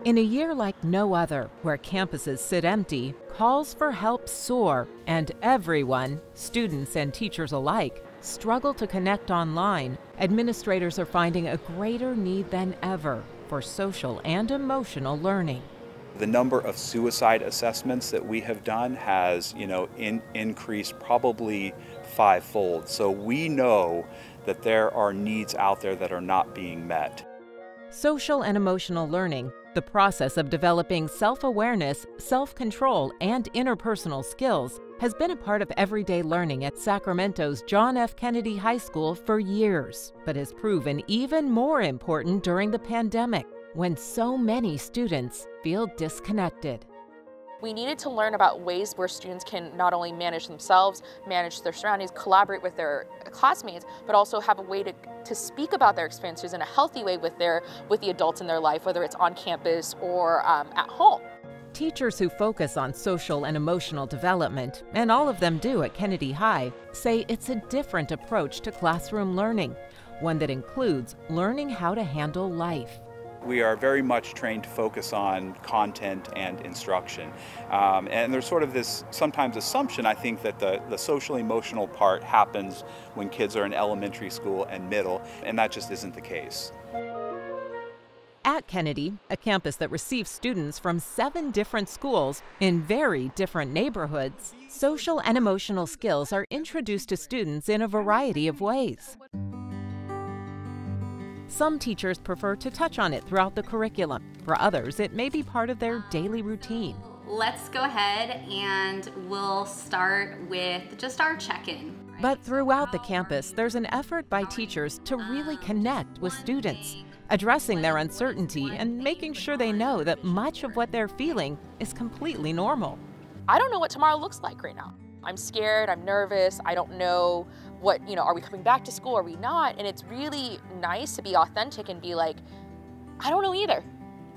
In a year like no other, where campuses sit empty, calls for help soar, and everyone, students and teachers alike, struggle to connect online, administrators are finding a greater need than ever for social and emotional learning. The number of suicide assessments that we have done has, increased probably fivefold. So we know that there are needs out there that are not being met. Social and emotional learning, the process of developing self-awareness, self-control, and interpersonal skills, has been a part of everyday learning at Sacramento's John F. Kennedy High School for years, but has proven even more important during the pandemic, when so many students feel disconnected. We needed to learn about ways where students can not only manage themselves, manage their surroundings, collaborate with their classmates, but also have a way to speak about their experiences in a healthy way with the adults in their life, whether it's on campus or at home. Teachers who focus on social and emotional development, and all of them do at Kennedy High, say it's a different approach to classroom learning, one that includes learning how to handle life. We are very much trained to focus on content and instruction. And there's sort of this sometimes assumption, I think, that the social emotional part happens when kids are in elementary school and middle, and that just isn't the case. At Kennedy, a campus that receives students from 7 different schools in very different neighborhoods, social and emotional skills are introduced to students in a variety of ways. Some teachers prefer to touch on it throughout the curriculum. For others, it may be part of their daily routine. Let's go ahead and we'll start with just our check-in. But throughout the campus, there's an effort by teachers to really connect with students, addressing their uncertainty and making sure they know that much of what they're feeling is completely normal. I don't know what tomorrow looks like right now. I'm scared, I'm nervous, I don't know what, are we coming back to school, are we not? And it's really nice to be authentic and be like, I don't know either.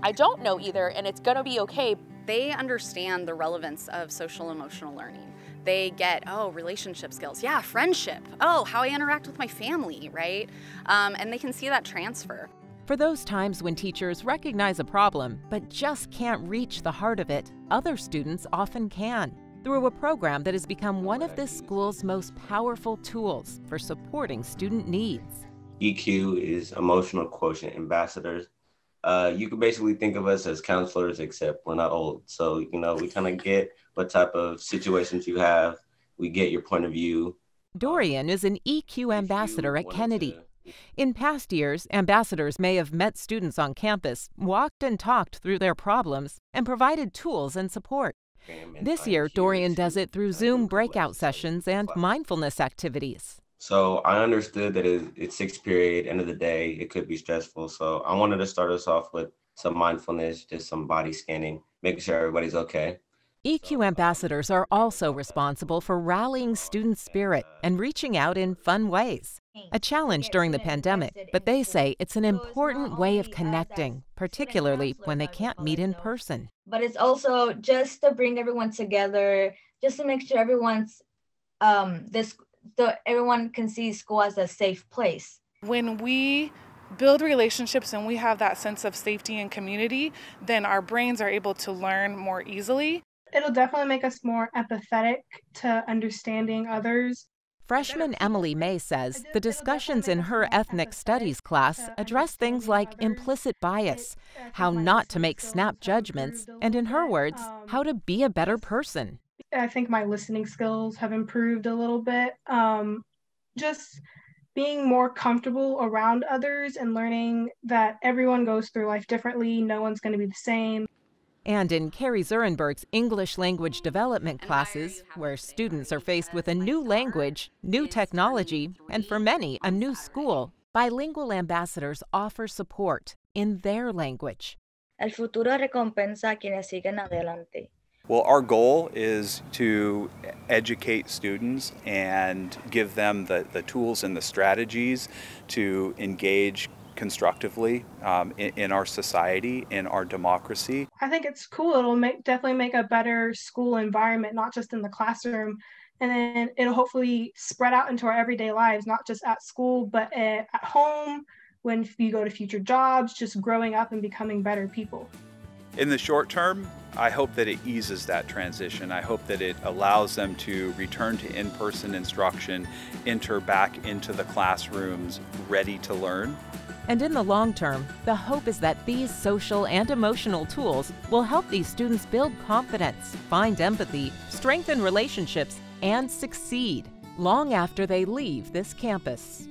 I don't know either, and it's gonna be okay. They understand the relevance of social emotional learning. They get, relationship skills, yeah, friendship, how I interact with my family, right? And they can see that transfer. For those times when teachers recognize a problem but just can't reach the heart of it, other students often can, through a program that has become one of this school's most powerful tools for supporting student needs. EQ is Emotional Quotient Ambassadors. You can basically think of us as counselors, except we're not old. So, we kind of get what type of situations you have. We get your point of view. Dorian is an EQ ambassador at Kennedy. In past years, ambassadors may have met students on campus, walked and talked through their problems, and provided tools and support. This year, Dorian does it through Zoom breakout sessions and mindfulness activities. So I understood that it's sixth period, end of the day, it could be stressful. So I wanted to start us off with some mindfulness, just some body scanning, making sure everybody's okay. EQ ambassadors are also responsible for rallying student spirit and reaching out in fun ways. A challenge during the pandemic, but they say it's an important way of connecting, particularly when they can't meet in person. But it's also just to bring everyone together, just to make sure everyone can see school as a safe place. When we build relationships and we have that sense of safety and community, then our brains are able to learn more easily. It'll definitely make us more empathetic to understanding others. Freshman Emily May says the discussions in her ethnic studies class address things like implicit bias, how not to make snap judgments, and in her words, how to be a better person. I think my listening skills have improved a little bit. Just being more comfortable around others and learning that everyone goes through life differently, no one's going to be the same. And in Carrie Zurenberg's English language development classes, where students are faced with a new language, new technology, and for many, a new school, bilingual ambassadors offer support in their language. El futuro recompensa a quienes siguen adelante. Well, our goal is to educate students and give them the tools and the strategies to engage constructively in our society, in our democracy. I think it's cool. It'll definitely make a better school environment, not just in the classroom. And then it'll hopefully spread out into our everyday lives, not just at school, but at home, when you go to future jobs, just growing up and becoming better people. In the short term, I hope that it eases that transition. I hope that it allows them to return to in-person instruction, enter back into the classrooms ready to learn. And in the long term, the hope is that these social and emotional tools will help these students build confidence, find empathy, strengthen relationships, and succeed long after they leave this campus.